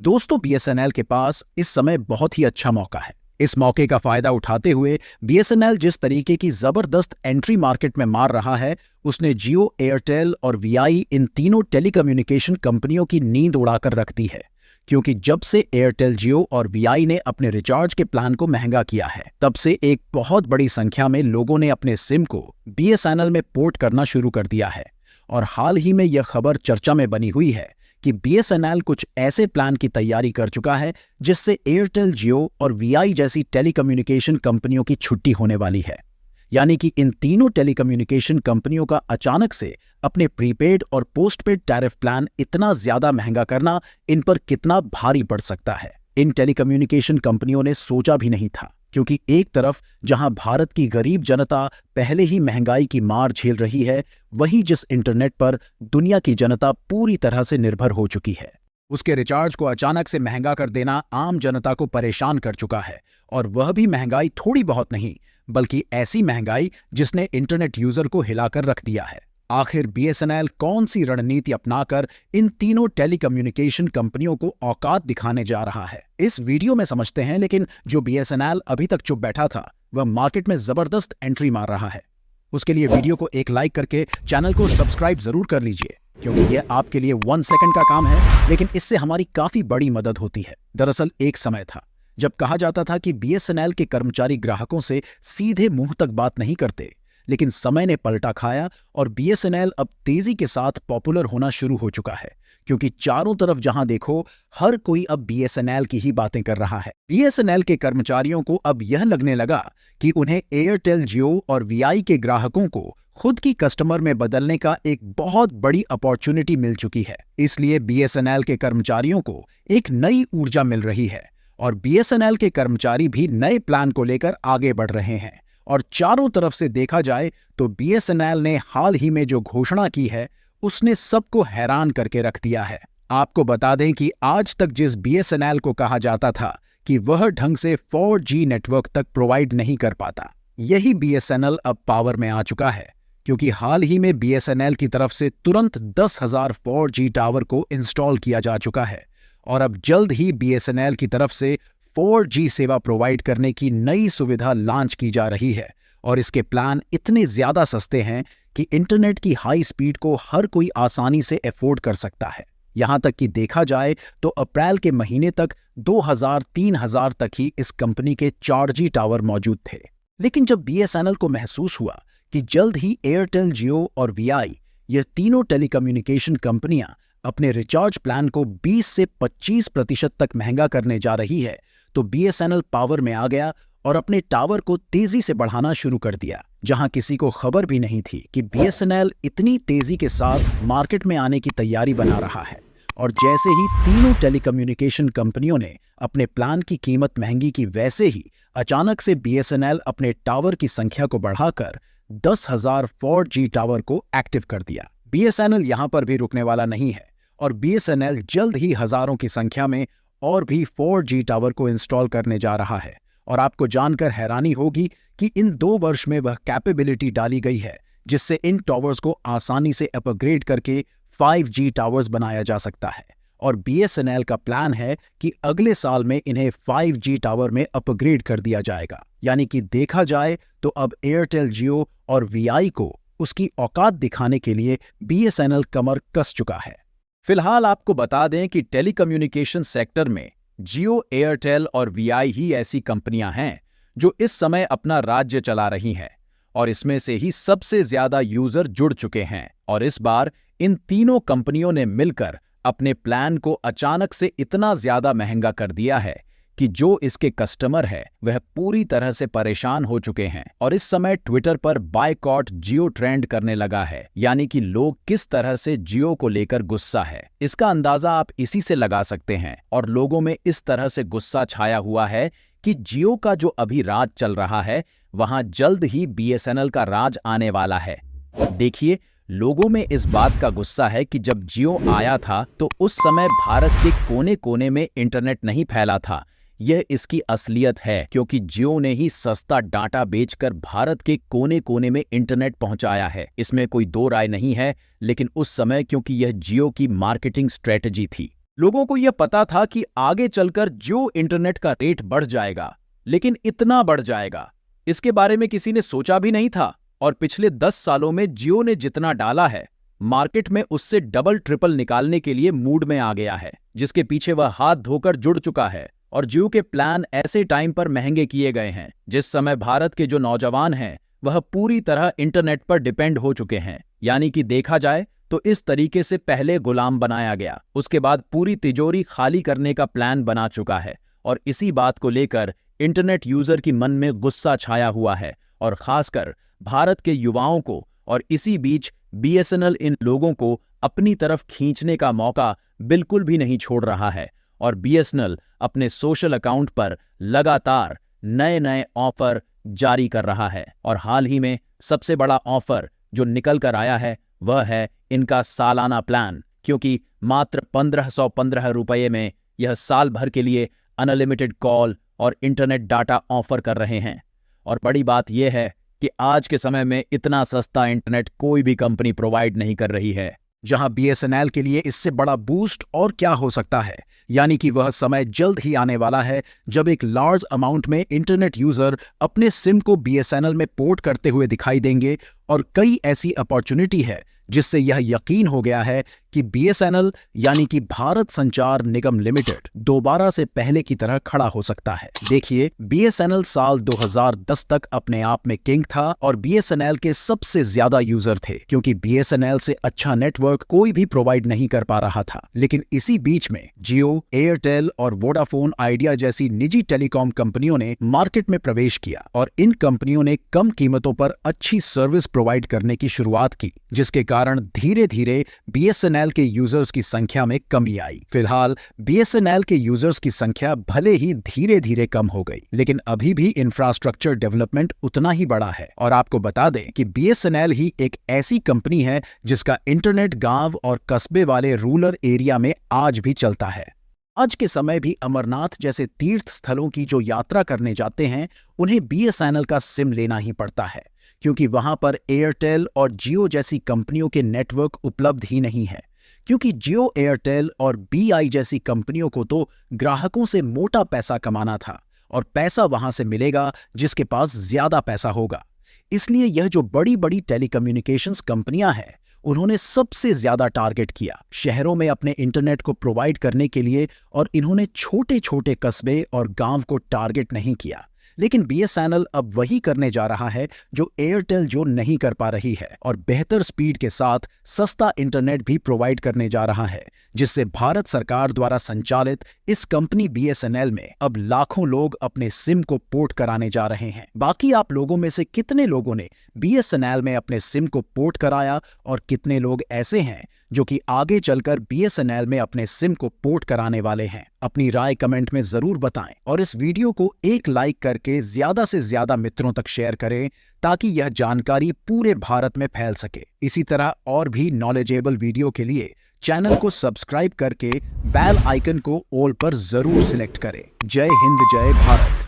दोस्तों, बीएसएनएल के पास इस समय बहुत ही अच्छा मौका है। इस मौके का फायदा उठाते हुए बीएसएनएल जिस तरीके की जबरदस्त एंट्री मार्केट में मार रहा है, उसने जियो, एयरटेल और वीआई इन तीनों टेलीकम्युनिकेशन कंपनियों की नींद उड़ाकर रख दी है। क्योंकि जब से एयरटेल, जियो और वीआई ने अपने रिचार्ज के प्लान को महंगा किया है, तब से एक बहुत बड़ी संख्या में लोगों ने अपने सिम को बीएसएनएल में पोर्ट करना शुरू कर दिया है। और हाल ही में यह खबर चर्चा में बनी हुई है कि बीएसएनएल कुछ ऐसे प्लान की तैयारी कर चुका है जिससे एयरटेल, जियो और वीआई जैसी टेलीकम्युनिकेशन कंपनियों की छुट्टी होने वाली है। यानी कि इन तीनों टेलीकम्युनिकेशन कंपनियों का अचानक से अपने प्रीपेड और पोस्टपेड टैरिफ प्लान इतना ज्यादा महंगा करना इन पर कितना भारी पड़ सकता है, इन टेलीकम्युनिकेशन कंपनियों ने सोचा भी नहीं था। क्योंकि एक तरफ जहां भारत की गरीब जनता पहले ही महंगाई की मार झेल रही है, वहीं जिस इंटरनेट पर दुनिया की जनता पूरी तरह से निर्भर हो चुकी है, उसके रिचार्ज को अचानक से महंगा कर देना आम जनता को परेशान कर चुका है। और वह भी महंगाई थोड़ी बहुत नहीं, बल्कि ऐसी महंगाई जिसने इंटरनेट यूजर को हिलाकर रख दिया है। आखिर बीएसएनएल कौन सी रणनीति अपनाकर इन तीनों टेलीकम्युनिकेशन कंपनियों को औकात दिखाने जा रहा है, इस वीडियो में समझते हैं। लेकिन जो बीएसएनएल अभी तक चुप बैठा था, वह मार्केट में जबरदस्त एंट्री मार रहा है। उसके लिए वीडियो को एक लाइक करके चैनल को सब्सक्राइब जरूर कर लीजिए, क्योंकि यह आपके लिए 1 सेकंड का काम है, लेकिन इससे हमारी काफी बड़ी मदद होती है। दरअसल एक समय था जब कहा जाता था कि बीएसएनएल के कर्मचारी ग्राहकों से सीधे मुंह तक बात नहीं करते, लेकिन समय ने पलटा खाया और बीएसएनएल अब तेजी के साथ पॉपुलर होना शुरू हो चुका है। क्योंकि चारों तरफ जहां देखो, हर कोई अब बीएसएनएल की ही बातें कर रहा है। बीएसएनएल के कर्मचारियों को अब यह लगने लगा कि उन्हें एयरटेल, जियो और वीआई के ग्राहकों को खुद की कस्टमर में बदलने का एक बहुत बड़ी अपॉर्चुनिटी मिल चुकी है। इसलिए बीएसएनएल के कर्मचारियों को एक नई ऊर्जा मिल रही है और बीएसएनएल के कर्मचारी भी नए प्लान को लेकर आगे बढ़ रहे हैं। और चारों तरफ से देखा जाए तो बीएसएनएल ने हाल ही में जो घोषणा की है, उसने सबको हैरान करके रख दिया है। आपको बता दें कि आज तक जिस बीएसएनएल को कहा जाता था कि वह ढंग से 4G नेटवर्क तक प्रोवाइड नहीं कर पाता, यही बीएसएनएल अब पावर में आ चुका है। क्योंकि हाल ही में बीएसएनएल की तरफ से तुरंत 10,000 4G टावर को इंस्टॉल किया जा चुका है। और अब जल्द ही बीएसएनएल की तरफ से 4G सेवा प्रोवाइड करने की नई सुविधा लॉन्च की जा रही है। और इसके प्लान इतने ज्यादा सस्ते हैं कि इंटरनेट की हाई स्पीड को हर कोई आसानी से अफोर्ड कर सकता है। यहां तक कि देखा जाए तो अप्रैल के महीने तक 2,000-3,000 तक ही इस कंपनी के 4G टावर मौजूद थे। लेकिन जब बीएसएनएल को महसूस हुआ कि जल्द ही एयरटेल, जियो और वीआई, ये तीनों टेलीकम्युनिकेशन कंपनियां अपने रिचार्ज प्लान को 20 से 25% तक महंगा करने जा रही है, तो बीएसएनएल पावर में आ गया और अपने टावर को तेजी से बढ़ाना शुरू कर दिया। जहां किसी को खबर भी नहीं थी कि बीएसएनएल इतनी तेजी के साथ मार्केट में आने की तैयारी बना रहा है। और जैसे ही तीनों टेलीकम्युनिकेशन कंपनियों ने अपने प्लान की कीमत महंगी की, वैसे ही अचानक से बीएसएनएल अपने टावर की संख्या को बढ़ाकर 10,000 4G टावर को एक्टिव कर दिया। बीएसएनएल यहां पर भी रुकने वाला नहीं है और बीएसएनएल जल्द ही हजारों की संख्या में और भी 4G टावर को इंस्टॉल करने जा रहा है। और आपको जानकर हैरानी होगी कि इन 2 वर्ष में वह कैपेबिलिटी डाली गई है जिससे इन टावर्स को आसानी से अपग्रेड करके 5G टावर्स बनाया जा सकता है। और बीएसएनएल का प्लान है कि अगले साल में इन्हें 5G टावर में अपग्रेड कर दिया जाएगा। यानी कि देखा जाए तो अब एयरटेल, जियो और वीआई को उसकी औकात दिखाने के लिए बीएसएनएल कमर कस चुका है। फिलहाल आपको बता दें कि टेलीकम्युनिकेशन सेक्टर में जियो, एयरटेल और वीआई ही ऐसी कंपनियां हैं जो इस समय अपना राज्य चला रही हैं। और इसमें से ही सबसे ज्यादा यूजर जुड़ चुके हैं। और इस बार इन तीनों कंपनियों ने मिलकर अपने प्लान को अचानक से इतना ज्यादा महंगा कर दिया है कि जो इसके कस्टमर है वह पूरी तरह से परेशान हो चुके हैं। और इस समय ट्विटर पर बायकॉट जियो ट्रेंड करने लगा है। यानी कि लोग किस तरह से जियो को लेकर गुस्सा है, इसका अंदाजा आप इसी से लगा सकते हैं। और लोगों में इस तरह से गुस्सा छाया हुआ है कि जियो का जो अभी राज चल रहा है, वहां जल्द ही बीएसएनएल का राज आने वाला है। देखिए, लोगों में इस बात का गुस्सा है कि जब जियो आया था तो उस समय भारत के कोने कोने में इंटरनेट नहीं फैला था। यह इसकी असलियत है, क्योंकि जियो ने ही सस्ता डाटा बेचकर भारत के कोने कोने में इंटरनेट पहुंचाया है। इसमें कोई दो राय नहीं है। लेकिन उस समय क्योंकि यह जियो की मार्केटिंग स्ट्रेटजी थी, लोगों को यह पता था कि आगे चलकर जियो इंटरनेट का रेट बढ़ जाएगा, लेकिन इतना बढ़ जाएगा, इसके बारे में किसी ने सोचा भी नहीं था। और पिछले 10 सालों में जियो ने जितना डाला है, मार्केट में उससे डबल ट्रिपल निकालने के लिए मूड में आ गया है, जिसके पीछे वह हाथ धोकर जुड़ चुका है। और जियो के प्लान ऐसे टाइम पर महंगे किए गए हैं जिस समय भारत के जो नौजवान हैं वह पूरी तरह इंटरनेट पर डिपेंड हो चुके हैं। यानी कि देखा जाए तो इस तरीके से पहले गुलाम बनाया गया, उसके बाद पूरी तिजोरी खाली करने का प्लान बना चुका है। और इसी बात को लेकर इंटरनेट यूजर की मन में गुस्सा छाया हुआ है, और खासकर भारत के युवाओं को। और इसी बीच बीएसएनएल इन लोगों को अपनी तरफ खींचने का मौका बिल्कुल भी नहीं छोड़ रहा है। और बीएसएनएल अपने सोशल अकाउंट पर लगातार नए नए ऑफर जारी कर रहा है। और हाल ही में सबसे बड़ा ऑफर जो निकल कर आया है वह है इनका सालाना प्लान, क्योंकि मात्र 1515 रुपये में यह साल भर के लिए अनलिमिटेड कॉल और इंटरनेट डाटा ऑफर कर रहे हैं। और बड़ी बात यह है कि आज के समय में इतना सस्ता इंटरनेट कोई भी कंपनी प्रोवाइड नहीं कर रही है। जहां बीएसएनएल के लिए इससे बड़ा बूस्ट और क्या हो सकता है, यानी कि वह समय जल्द ही आने वाला है जब एक लार्ज अमाउंट में इंटरनेट यूजर अपने सिम को बीएसएनएल में पोर्ट करते हुए दिखाई देंगे। और कई ऐसी अपॉर्चुनिटी है जिससे यह यकीन हो गया है कि बीएसएनएल यानी कि भारत संचार निगम लिमिटेड दोबारा से पहले की तरह खड़ा हो सकता है। देखिए, बीएसएनएल साल 2010 तक अपने आप में किंग था और बीएसएनएल के सबसे ज्यादा यूजर थे, क्योंकि बीएसएनएल से अच्छा नेटवर्क कोई भी प्रोवाइड नहीं कर पा रहा था। लेकिन इसी बीच में जियो, एयरटेल और वोडाफोन आइडिया जैसी निजी टेलीकॉम कंपनियों ने मार्केट में प्रवेश किया, और इन कंपनियों ने कम कीमतों पर अच्छी सर्विस प्रोवाइड करने की शुरुआत की, जिसके कारण धीरे धीरे बीएसएनएल के यूजर्स की संख्या में कमी आई। फिलहाल बीएसएनएल के यूजर्स की संख्या भले ही धीरे धीरे कम हो गई, लेकिन अभी भी इंफ्रास्ट्रक्चर डेवलपमेंट उतना ही बड़ा है। और आपको बता दें कि बीएसएनएल ही एक ऐसी कंपनी है जिसका इंटरनेट गांव और कस्बे वाले रूरल एरिया में आज भी चलता है। आज के समय भी अमरनाथ जैसे तीर्थ स्थलों की जो यात्रा करने जाते हैं, उन्हें बीएसएनएल का सिम लेना ही पड़ता है, क्योंकि वहां पर एयरटेल और जियो जैसी कंपनियों के नेटवर्क उपलब्ध ही नहीं है। क्योंकि जियो, एयरटेल और बीआई जैसी कंपनियों को तो ग्राहकों से मोटा पैसा कमाना था, और पैसा वहां से मिलेगा जिसके पास ज्यादा पैसा होगा। इसलिए यह जो बड़ी बड़ी टेलीकम्युनिकेशंस कंपनियां हैं, उन्होंने सबसे ज्यादा टारगेट किया शहरों में अपने इंटरनेट को प्रोवाइड करने के लिए, और इन्होंने छोटे छोटे कस्बे और गांव को टारगेट नहीं किया। लेकिन बीएसएनएल अब वही करने जा रहा है जो एयरटेल जो नहीं कर पा रही है, और बेहतर स्पीड के साथ सस्ता इंटरनेट भी प्रोवाइड करने जा रहा है, जिससे भारत सरकार द्वारा संचालित इस कंपनी बीएसएनएल में अब लाखों लोग अपने सिम को पोर्ट कराने जा रहे हैं। बाकी आप लोगों में से कितने लोगों ने बीएसएनएल में अपने सिम को पोर्ट कराया, और कितने लोग ऐसे हैं जो कि आगे चलकर बीएसएनएल में अपने सिम को पोर्ट कराने वाले हैं? अपनी राय कमेंट में जरूर बताएं, और इस वीडियो को एक लाइक करके ज्यादा से ज्यादा मित्रों तक शेयर करें, ताकि यह जानकारी पूरे भारत में फैल सके। इसी तरह और भी नॉलेजेबल वीडियो के लिए चैनल को सब्सक्राइब करके बेल आइकन को ऑल पर जरूर सिलेक्ट करें। जय हिंद, जय भारत।